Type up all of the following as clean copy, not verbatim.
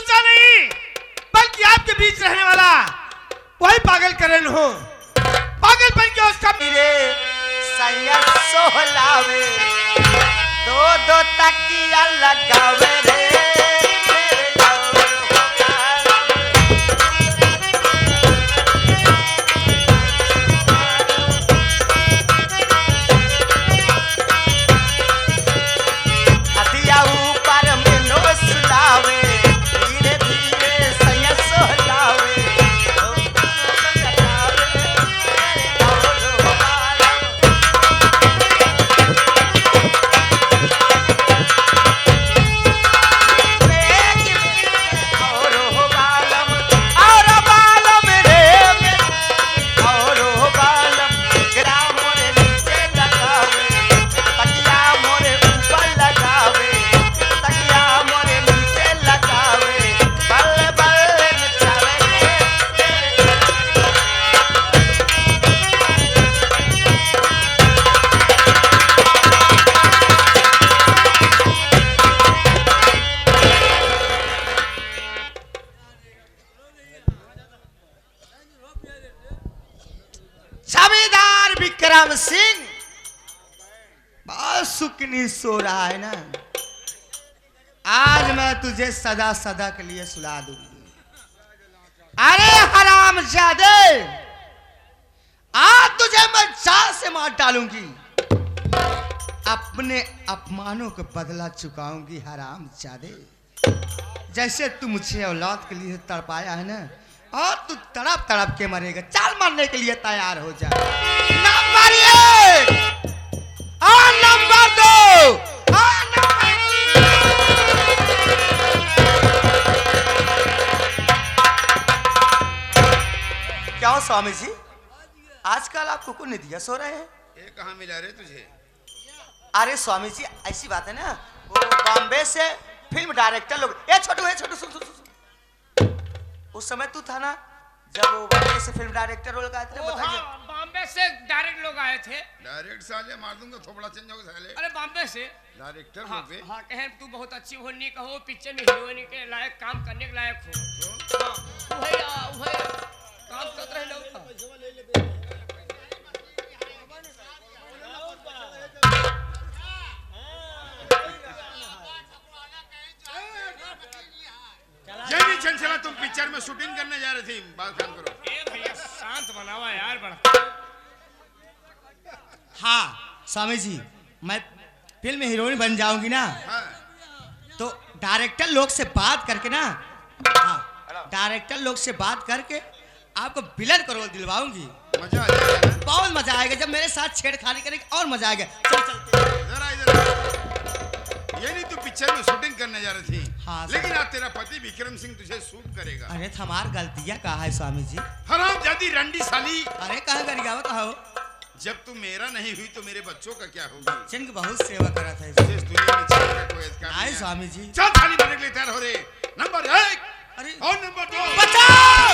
दूसरा नहीं बल्कि आपके बीच रहने वाला वही पागल करण हो। पागलपन के उसका रे सैया सोहलावे दो दो तकिया लगावे रे विक्रम सिंह बहुत सुकनी सो रहा है ना। आज मैं तुझे सदा सदा के लिए सुला दूंगी। अरे हरामजादे, आज तुझे मैं जान से मार डालूंगी। अपने अपमानों का बदला चुकाऊंगी हरामजादे। जैसे तू मुझे औलाद के लिए तड़पाया है ना, और तू तड़प तड़प के मरेगा। चाल मारने के लिए तैयार हो जा। नंबर 1 और नंबर 2 और नंबर 3। क्या हो स्वामी जी, आजकल आप कुकुर नहीं दिया सो रहे हैं? ये कहाँ मिला रे तुझे? अरे स्वामी जी ऐसी बात है ना, वो बॉम्बे से फिल्म डायरेक्टर लोग। ए छोटू है, छोटू सुन सुन सुन। उस समय तू था ना जब वो बॉम्बे से फिल्म डायरेक्टर लोग आए थे? बताइए। हाँ, बॉम्बे से डायरेक्ट लोग आए थे। डायरेक्ट साले मार दूंगा, थोबड़ा चेंज होगा साले। अरे बॉम्बे से डायरेक्टर हाँ, लोग हाँ कहे तू बहुत अच्छी होनी कहो, पिक्चर में हीरोइन के लायक काम करने के लायक हो। हाँ वही काम कर रहे लोग। चला तुम पिक्चर में शूटिंग करने जा रही थी, बात काम करो। ए भैया शांत बनावा यार बड़ा। हाँ स्वामी जी, मैं फिल्म में हीरोइन बन जाऊंगी ना। हाँ। तो डायरेक्टर लोग से बात करके ना, हाँ डायरेक्टर लोग से बात करके आपको विलन का रोल दिलवाऊंगी। मजा आ जाएगा, बहुत मजा आएगा। जब मेरे साथ छेड़खानी करेंगे और मजा आएगा। चल चलते इधर ये नहीं तू पिक्चर में शूटिंग करने जा रही थी। हाँ, लेकिन आज तेरा पति विक्रम सिंह तुझे शूट करेगा। अरे हमार गलतियाँ कहा है स्वामी जी? हरामजादी रंडी साली। अरे कहाँ करेगा बताओ। जब तू मेरा नहीं हुई तो मेरे बच्चों का क्या होगा? जिनकी बहुत सेवा करा था इस दुनिया में चल का कोई अधिकार नहीं है। स्वामी जी चल थाली बनने के लिए तैयार हो रे। नंबर 1 अरे और नंबर 2 बचाओ।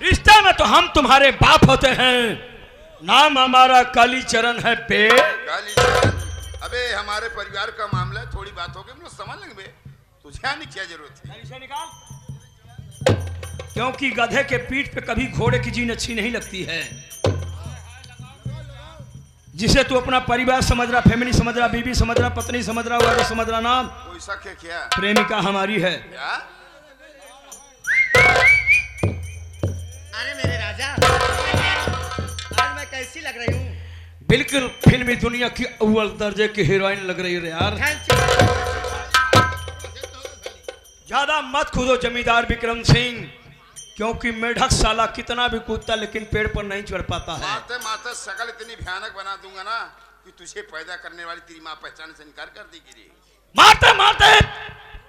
रिश्ते में तो हम तुम्हारे बाप होते हैं, नाम हमारा कालीचरण है बे। कालीचरण? अबे हमारे परिवार का मामला है, थोड़ी बात होगी हम लोग समझ लेंगे बे। तुझे आने की क्या जरूरत है? निकाल। क्योंकि गधे के पीठ पे कभी घोड़े की जीन अच्छी नहीं लगती है। जिसे तू अपना परिवार समझ रहा, फैमिली समझ रहा, बीवी समझ रहा, पत्नी समझ रहा, वाले समझ रहा, नाम कोई शक है क्या? प्रेमिका हमारी है। क्या? अरे मेरे राजा, आज मैं कैसी लग रही हूँ? बिल्कुल फिल्मी दुनिया की अव्वल दर्जे की हीरोइन लग रही है यार। ज्यादा मत कूदो जमींदार विक्रम सिंह, क्योंकि मेढक साला कितना भी कूदता लेकिन पेड़ पर नहीं चढ़ पाता है। माते माते शकल इतनी भयानक बना दूंगा ना कि तुझे पैदा करने वाली तेरी माँ पहचान से इनकार कर देगी रे। मारते मारते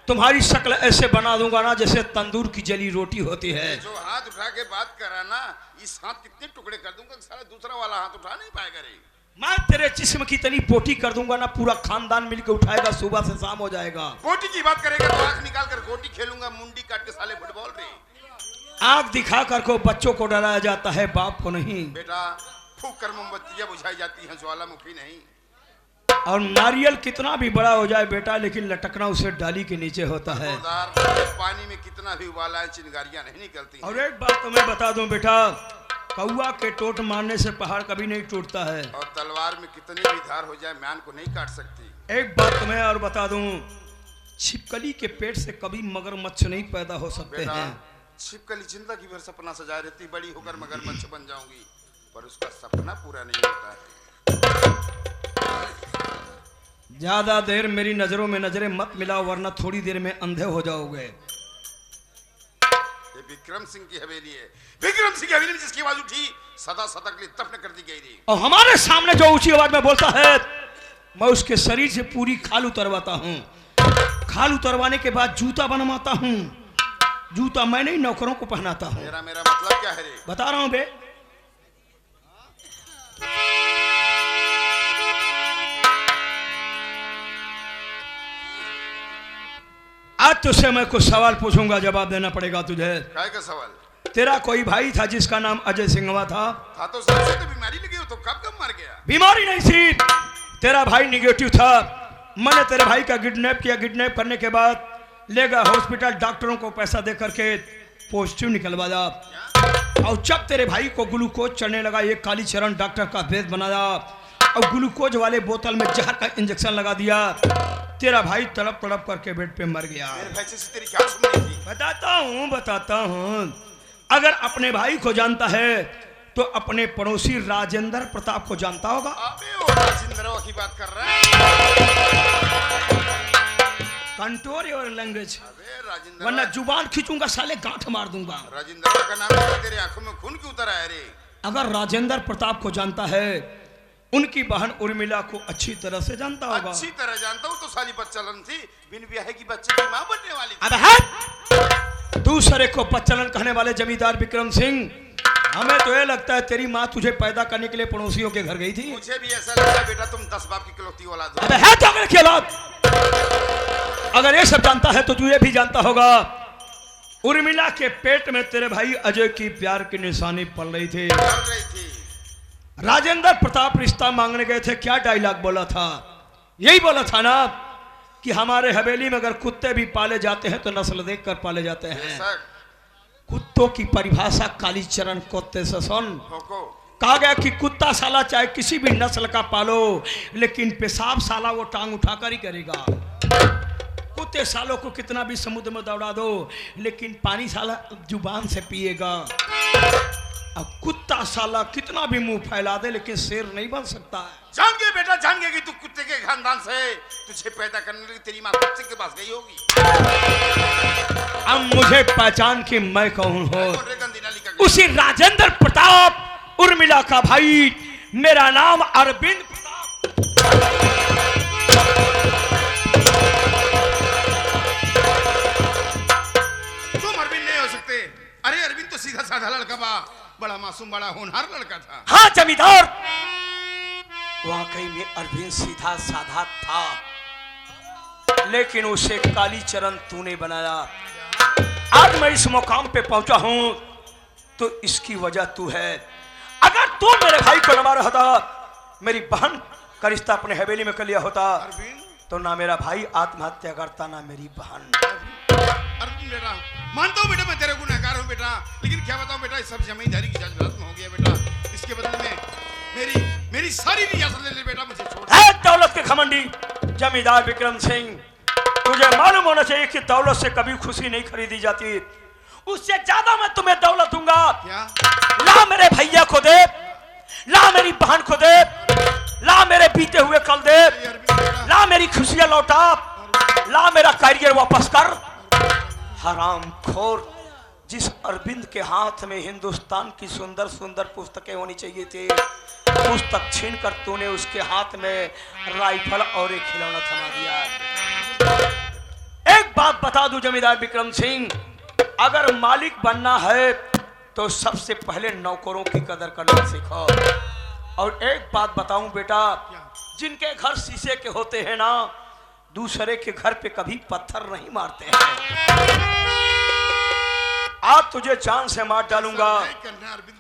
तुम्हारी शक्ल ऐसे बना दूंगा ना जैसे तंदूर की जली रोटी होती है। जो हाथ उठा के बात करा ना, इस हाथ कितने टुकड़े कर दूंगा, सारा दूसरा वाला हाथ उठा नहीं पाएगा रे। मैं तेरे जिस्म की तनी पोटी कर दूंगा ना, पूरा खानदान मिलकर उठाएगा, सुबह से शाम हो जाएगा। गोटी की बात करेगा तो आंख निकाल कर गोटी खेलूंगा, मुंडी काट के साले फुटबॉल रे। आंख दिखा कर को बच्चों को डराया जाता है, बाप को नहीं। बेटा फूक कर मोमबत्तियां बुझाई जाती हैं, ज्वालामुखी नहीं। और नारियल कितना भी बड़ा हो जाए बेटा, लेकिन लटकना उसे डाली के नीचे होता है। पानी में कितना भी उबाला है चिंगारियां नहीं निकलती। और एक बात तुम्हें बता दूं बेटा, कौआ के टोट मारने से पहाड़ कभी नहीं टूटता है, और तलवार में कितनी भी धार हो जाए म्यान को नहीं काट सकती। एक बात तुम्हें और बता दूं, छिपकली के पेट से कभी मगरमच्छ नहीं पैदा हो सकते हैं। छिपकली जिंदगी भर सपना सजाए रहती, बड़ी होकर मगरमच्छ बन जाऊंगी, पर उसका सपना पूरा नहीं होता है। ज्यादा देर मेरी नजरों में नजरें मत मिलाओ, वरना थोड़ी देर में अंधे हो जाओगे। ये विक्रम सिंह की हवेली है। विक्रम सिंह की हवेली में जिसकी आवाज उठी, सदा सदा के लिए दफन कर दी गई थी। और हमारे सामने जो ऊंची आवाज में बोलता है, मैं उसके शरीर से पूरी खाल उतरवाता हूँ। खाल उतरवाने के बाद जूता बनवाता हूँ। जूता मैं नहीं, नौकरों को पहनाता हूँ। मेरा मतलब क्या है रे? बता रहा हूँ बे। आज तुझसे मैं कुछ सवाल पूछूंगा, जवाब देना पड़ेगा तुझे। काय का सवाल? तेरा कोई भाई था जिसका नाम अजय सिंघवा था? तो सबसे तो बीमारी लगी हो, तो कब मर गया? बीमारी नहीं थी, तेरा भाई निगेटिव था। मैंने तेरे भाई का किडनैप किया। किडनैप करने के बाद ले गया हॉस्पिटल, डॉक्टरों को पैसा दे करके पॉजिटिव निकलवाया। और जब तेरे भाई को ग्लूकोज चढ़ने लगा, एक कालीचरण डॉक्टर का भेद बनाया और ग्लूकोज वाले बोतल में जहर का इंजेक्शन लगा दिया। तेरा भाई तड़प तड़प करके बेड पे मर गया। मेरे भाई से तेरी क्या दुश्मनी थी? बताता हूँ। अगर अपने भाई को जानता है तो अपने पड़ोसी राजेंद्र प्रताप को जानता होगा। अबे वो राजेंद्र की बात कर रहा है? कंट्रोल योर लैंग्वेज, अबे राजेंद्र, वरना जुबान खींचूंगा साले, गांठ मार दूंगा। राजेंद्र का नाम है, तेरे आंखों में खून क्यों उतर आया रे? अगर राजेंद्र प्रताप को जानता है, उनकी बहन उर्मिला को अच्छी तरह से जानता होगा। अच्छी तरह जानता हूँ, तो साली बच्चलन थी, बिन ब्याह की बच्चे की मां बनने वाली थी। अब है दूसरे को बच्चलन कहने वाले जमींदार विक्रम सिंह, हमें तो ये लगता है तेरी माँ तुझे पैदा करने के लिए पड़ोसियों के घर गई थी। मुझे भी ऐसा लगता है बेटा, तुम 10 बाप की इकलौती औलाद हो। अबे है तो की औलाद। अगर ये सब जानता है तो तुझे भी जानता होगा, उर्मिला के पेट में तेरे भाई अजय की प्यार की निशानी पड़ रही थी। राजेंद्र प्रताप रिश्ता मांगने गए थे, क्या डायलॉग बोला था? यही बोला था ना कि हमारे हवेली में अगर कुत्ते भी पाले जाते हैं तो नस्ल देखकर पाले जाते हैं। कुत्तों की परिभाषा कालीचरण कुत्ते से सुन। कहा गया कि कुत्ता साला चाहे किसी भी नस्ल का पालो, लेकिन पेशाब साला वो टांग उठाकर ही करेगा। कुत्ते सालों को कितना भी समुद्र में दौड़ा दो, लेकिन पानी साला जुबान से पिएगा। अब कुत्ता साला कितना भी मुंह फैला दे, लेकिन शेर नहीं बन सकता है। जान गए बेटा, जान गए कि तू कुत्ते के खानदान से, तुझे पैदा करने लगी तेरी माँ कुत्ते के पास गई होगी। अब मुझे पहचान कि मैं कौन हूँ। उसी राजेंद्र प्रताप, उर्मिला का भाई, मेरा नाम अरविंद प्रताप। तुम अरविंद नहीं हो सकते। अरे अरविंद तो सीधा साधा लड़का बा, बड़ा मासूम, बड़ा होनहार लड़का था। हाँ जमींदार, वाकई में अरविंद सीधा साधा था, लेकिन उसे कालीचरण तूने बनाया। आज मैं इस मुकाम पे पहुंचा हूं तो इसकी वजह तू है। अगर तू मेरे भाई को न मारा होता, मेरी बहन का रिश्ता अपने हवेली में कर लिया होता, तो ना मेरा भाई आत्महत्या करता, ना मेरी बहन। अरविंद बेटा, मानता हूँ बेटा मैं तेरे गुनहगार हूँ बेटा, लेकिन क्या बताऊँ बेटा, इस सब जमींदारी की जज्बात में हो गया बेटा। इसके बदले में मेरी सारी रियासत ले ले बेटा, मुझे छोड़। है दौलत के घमंडी जमींदार विक्रम सिंह, तुझे मालूम होना चाहिए कि दौलत से कभी खुशी नहीं खरीदी जाती। उससे ज्यादा मैं तुम्हें दौलत दूंगा। क्या? ला मेरे भैया को दे, ला मेरी बहन को दे, ला मेरे बीते हुए कल दे, ला मेरी खुशियां लौटा, ला मेरा करियर वापस कर। हरामखोर, जिस अरविंद के हाथ में हिंदुस्तान की सुंदर सुंदर पुस्तकें होनी चाहिए थी, पुस्तक छीन कर तूने उसके हाथ में राइफल और एक खिलौना थमा दिया। एक बात बता दूं जमींदार विक्रम सिंह, अगर मालिक बनना है तो सबसे पहले नौकरों की कदर करना सीखो। और एक बात बताऊं बेटा, जिनके घर शीशे के होते हैं ना, दूसरे के घर पे कभी पत्थर नहीं मारते हैं। आज तुझे जान से मार डालूंगा,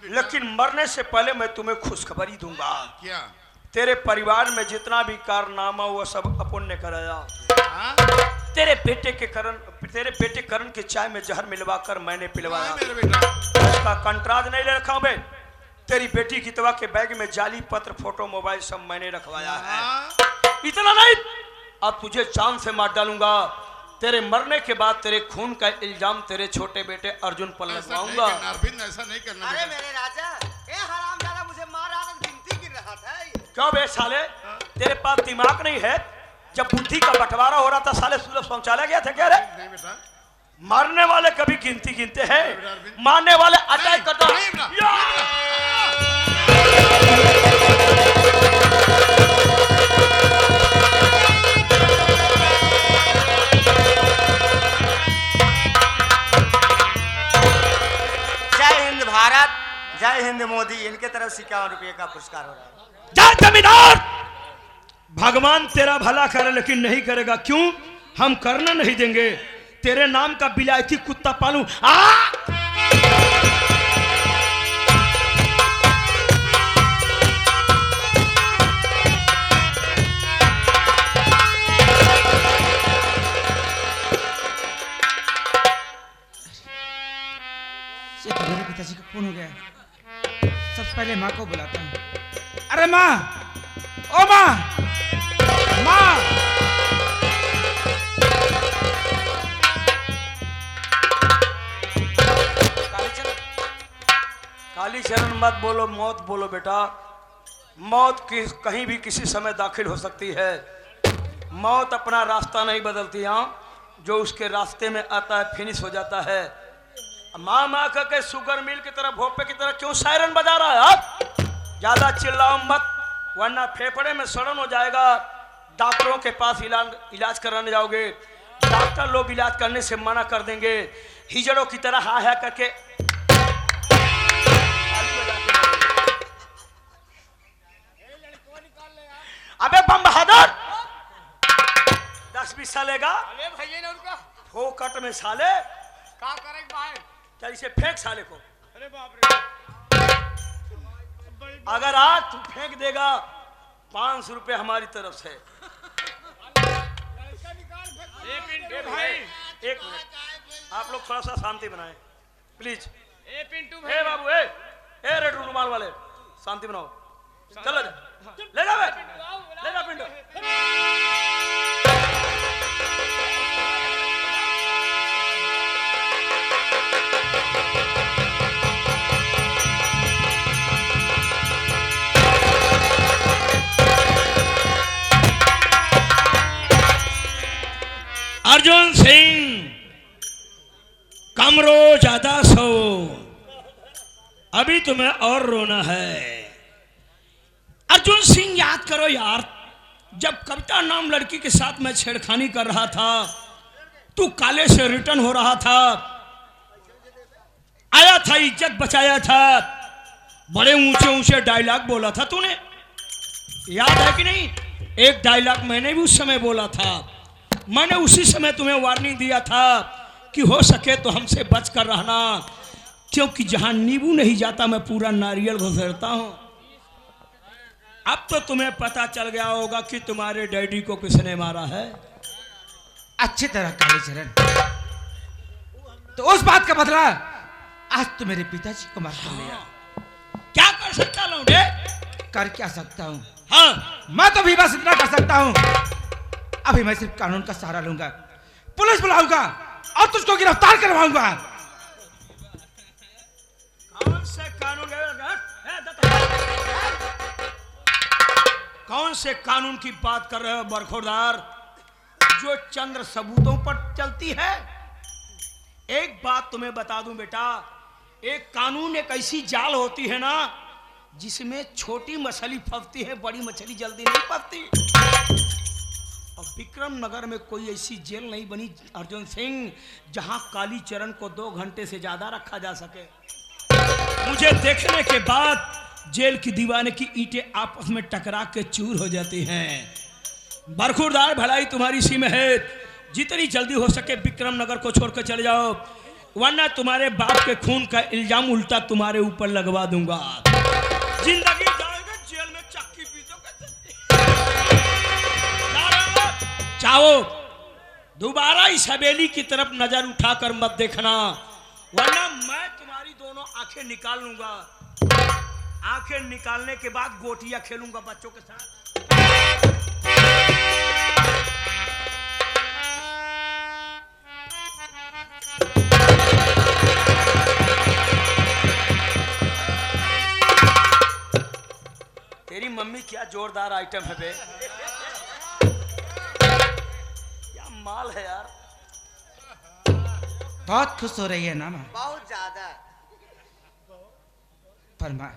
लेकिन मरने से पहले मैं तुम्हें खुशखबरी दूंगा। क्या? तेरे परिवार में जितना भी कारनामा वो सब अपुण्य कराया। हाँ? तेरे बेटे करण के चाय में जहर मिलवाकर मैंने पिलवाया। हाँ, मेरे बेटा उसका कंट्राज नहीं ले रखा हूं मैं। तेरी बेटी की तवा के बैग में जाली पत्र, फोटो, मोबाइल सब मैंने रखवाया है। हाँ? इतना नहीं, अब तुझे चांद से मार डालूंगा। तेरे मरने के बाद तेरे खून का इल्जाम तेरे छोटे बेटे अर्जुन पर ऐसा नहीं लगवाऊंगा। करना अरविंद, ऐसा नहीं करना अरे बेटा। मेरे राजा, ए हरामजादा मुझे मार रहा था, गिनती गिन रहा था। क्यों बे साले, तेरे पास दिमाग नहीं है? जब बुद्धि का बंटवारा हो रहा था साले सूरज शौचालय गया था क्या रे? नहीं बेटा, मारने वाले कभी गिनती गिनते हैं, मारने वाले अटैक करता नहीं बेटा। जय हिंद भारत, जय हिंद मोदी। इनके तरफ से 51 रुपये का पुरस्कार हो रहा है। जय जमींदार, भगवान तेरा भला करे लेकिन नहीं करेगा। क्यों? हम करना नहीं देंगे। तेरे नाम का बिलायती कुत्ता पालूं। मेरे पिताजी का फोन हो गया। सबसे पहले माँ को बुलाता हूँ। अरे माँ, ओ माँ, माँ। कालीचरण मत बोलो, मौत बोलो बेटा। मौत की कहीं भी किसी समय दाखिल हो सकती है। मौत अपना रास्ता नहीं बदलती। यहाँ जो उसके रास्ते में आता है फिनिश हो जाता है। माँ माँ करके शुगर मिल की तरह, भोपे की तरह क्यों सायरन बजा रहा है? आप ज्यादा चिल्लाओ मत, वरना फेफड़े में सड़न हो जाएगा। डॉक्टरों के पास इलाज कराने जाओगे, डॉक्टर लोग इलाज करने से मना कर देंगे। हिजड़ों की तरह हा करके अबे बम बहादुर 10-20 सालेगा फोकट में साले चल इसे फेंक साले को। अगर आज तू फेंक देगा 500 रुपए हमारी तरफ से। एक मिनट आप लोग थोड़ा सा शांति बनाए please. A Babu, A red रुमाल वाले, शांति बनाओ। चलो ले जा बे, ले जा पिंडो। अर्जुन सिंह कम रो ज्यादा सो, अभी तुम्हें और रोना है। अर्जुन सिंह याद करो यार, जब कविता नाम लड़की के साथ मैं छेड़खानी कर रहा था, तू काले से रिटर्न हो रहा था, आया था, इज्जत बचाया था, बड़े ऊंचे ऊंचे डायलॉग बोला था तूने, याद है कि नहीं? एक डायलॉग मैंने भी उस समय बोला था। मैंने उसी समय तुम्हें वार्निंग दिया था कि हो सके तो हमसे बच कर रहना, क्योंकि जहां नींबू नहीं जाता मैं पूरा नारियल घुसेड़ता हूं। अब तो तुम्हें पता चल गया होगा कि तुम्हारे डैडी को किसने मारा है। अच्छी तरह कालीचरण, तो उस बात का बदला आज तो मेरे पिताजी को मार कर लिया। क्या कर सकता लौंडे? कर क्या सकता हूँ? हाँ, मैं तो भी बस इतना कर सकता हूँ, अभी मैं सिर्फ कानून का सहारा लूंगा, पुलिस बुलाऊंगा और तुझको गिरफ्तार करवाऊंगा। कौन से कानून कौन से कानून की बात कर रहे हो बरखोरदार, जो चंद्र सबूतों पर चलती है? एक बात तुम्हें बता दूं बेटा, एक कानून एक ऐसी जाल होती है ना जिसमें छोटी मछली फंसती है, बड़ी मछली जल्दी नहीं फंसती। और विक्रम नगर में कोई ऐसी जेल नहीं बनी अर्जुन सिंह जहां कालीचरण को 2 घंटे से ज्यादा रखा जा सके। मुझे देखने के बाद जेल की दीवाने की ईंटें आपस में टकरा के चूर हो जाती हैं। बरखुरदार भलाई तुम्हारी सी में है, जितनी जल्दी हो सके विक्रम नगर को छोड़कर चले जाओ, वरना तुम्हारे बाप के खून का इल्जाम उल्टा तुम्हारे ऊपर लगवा दूंगा। जिंदगी जाएगा जेल में चक्की पीटोगे। जाओ, दोबारा इस हवेली की तरफ नजर उठाकर मत देखना, वरना मैं तुम्हारी दोनों आंखें निकाल लूंगा। आंखें निकालने के बाद गोटियां खेलूंगा बच्चों के साथ। तेरी मम्मी क्या जोरदार आइटम है बे, क्या माल है यार। बहुत खुश हो रही है ना माँ? बहुत ज्यादा। पर माँ,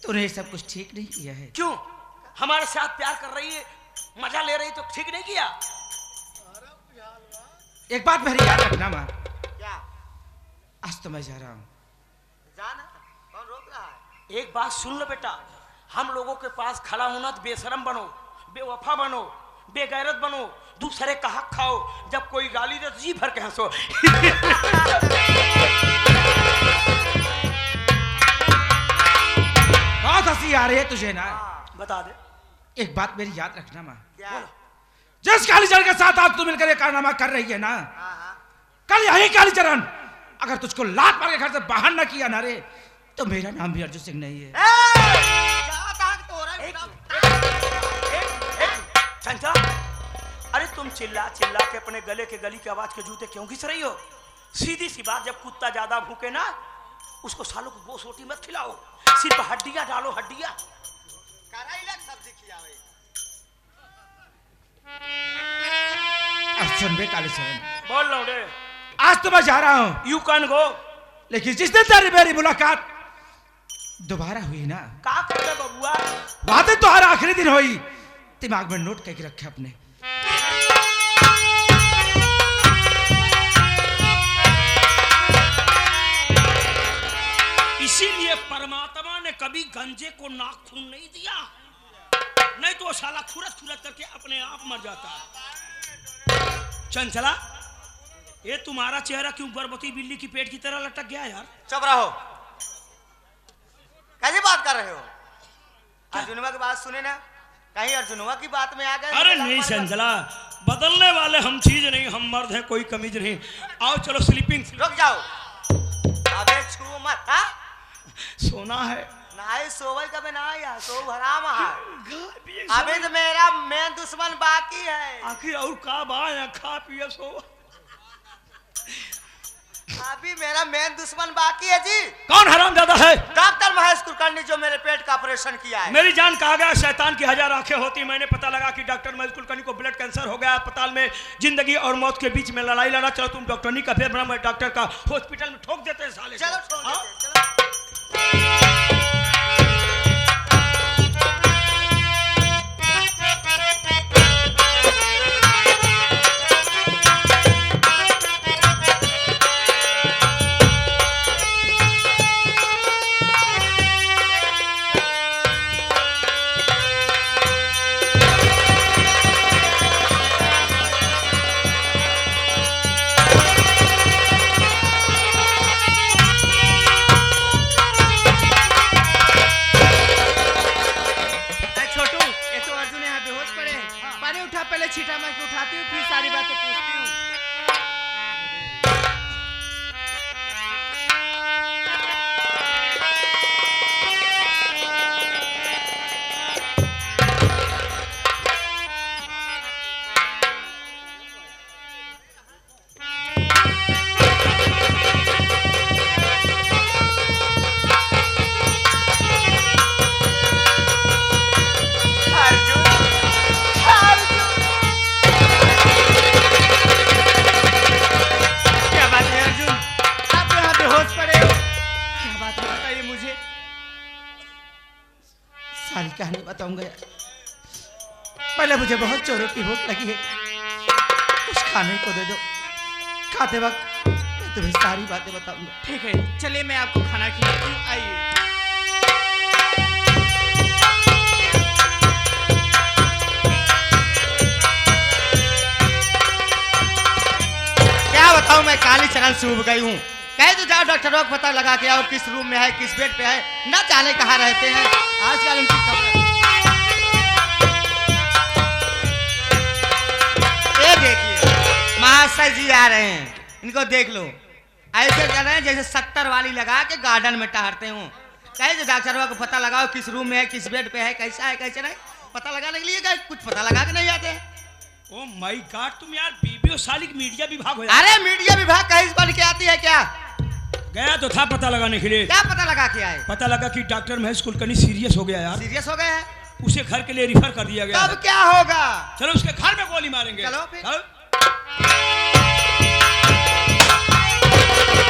तूने ये सब कुछ ठीक नहीं किया है। क्यों? हमारे साथ प्यार कर रही है, मजा ले रही, तो ठीक नहीं किया? एक बात मेरी याद रखना माँ, क्या? आज तो मैं जा रहा हूँ। जाना? कौन रोक रहा है? एक बात सुन लो बेटा, हम लोगों के पास खड़ा होना तो बेशरम बनो, बेवफा बनो, बेगैरत बनो, दूसरे का हक खाओ, जब कोई गाली दे तो जी भर के हंसो। बहुत हंसी आ रही है तुझे ना? बता दे। एक बात मेरी याद रखना माँ, क्या? जिस कालीचरण के साथ आज तू मिलकर ये कारनामा कर रही है ना, कल यही कालीचरण अगर तुझको लात मार के घर से बाहर न किया ना रे, तो मेरा नाम भी अर्जुन सिंह नहीं है। चंचला, अरे तुम चिल्ला चिल्ला के अपने गले के गली की आवाज के जूते क्यों घिस रही हो? सीधी सी बात, जब कुत्ता ज्यादा भूखे ना, उसको सालों को गोश्त रोटी मत खिलाओ, सिर्फ हड्डियां डालो, हड्डियां। अर्जुन बे कालीचरण, बोल लो रे। आज तो मैं जा रहा हूँ, यू कैन गो, लेकिन जिस दिन तेरी मेरी मुलाकात दोबारा हुई ना, का कर रहे बबुआ? वहां दिन तुम्हारा आखिरी दिन हुई, दिमाग में नोट करके रखे अपने। इसीलिए परमात्मा ने कभी गंजे को नाखून नहीं दिया, नहीं तो साला खुरत खुरत करके अपने आप मर जाता। चंचला, ये तुम्हारा चेहरा क्यों गर्भवती बिल्ली की पेट की तरह लटक गया यार? चुप रहो, कैसी बात कर रहे हो? अर्जुनवा की बात सुने ना, कहीं अर्जुनवा की बात में आ गए। अरे नहीं चंचला, बदलने वाले हम चीज नहीं, हम मर्द हैं, कोई कमीज नहीं। आओ चलो स्लीपिंग। रुक जाओ, अबे छू मत। हाँ, सोना है, नहाई सोवल कभी नहा यार, सो हराम है। अभी तो मेरा मेन दुश्मन बाकी है। आखिर और का बाया, खा पिए सो। अभी मेरा मेन दुश्मन बाकी है जी। कौन हरामजादा है? डॉक्टर महेश कुलकर्णी, जो मेरे पेट का ऑपरेशन किया है। मेरी जान कहा गया शैतान की 1000 आंखें होती। मैंने पता लगा कि डॉक्टर महेश कुलकर्णी को ब्लड कैंसर हो गया। अस्पताल में जिंदगी और मौत के बीच में लड़ाई लड़ा। चलो तुम डॉक्टर नहीं का फिर मैं डॉक्टर का हॉस्पिटल में ठोक देते हैं साले। चलो छोड़ हाँ? देते, चलो। पहले छीटा मार के उठाती हूँ, फिर सारी बातें पूछती हूँ। सारी कहानी बताऊंगा यार, पहले मुझे बहुत जोरों की भूख लगी है, कुछ खाने को दे दो। खाते वक्त मैं तुम्हें सारी बातें बताऊंगा। ठीक है, चलिए मैं आपको खाना खिलाती हूँ, आइए। क्या बताऊं, मैं कालीचरण से उब गई हूँ। कहे तो जाओ डॉक्टरों को पता लगा के आओ किस रूम में है, किस बेड पे है, न जाने कहाँ रहते हैं। आजकल उनकी खबर मास्टर जी आ रहे हैं, इनको देख लो। ऐसे कर रहे हैं जैसे 70 वाली लगा के गार्डन में टहलते हूँ। कहे डॉक्टर को पता लगाओ किस रूम में है, किस बेड पे है, कैसा है कैसे नहीं, पता लगाने के लिए गए, कुछ पता लगा के नहीं आते। ओ माय गॉड, तुम यार बीबी और साली के मीडिया विभाग हो यार। अरे मीडिया विभाग कहीं बन के आती है क्या? गया तो था पता लगाने के लिए। क्या पता लगा के आए? पता लगा कि डॉक्टर महेश कुलकर्णी सीरियस हो गया यार, सीरियस हो गए हैं। उसे घर के लिए रिफर कर दिया गया। तब क्या होगा? चलो उसके घर में गोली मारेंगे। चलो फिर। चलो।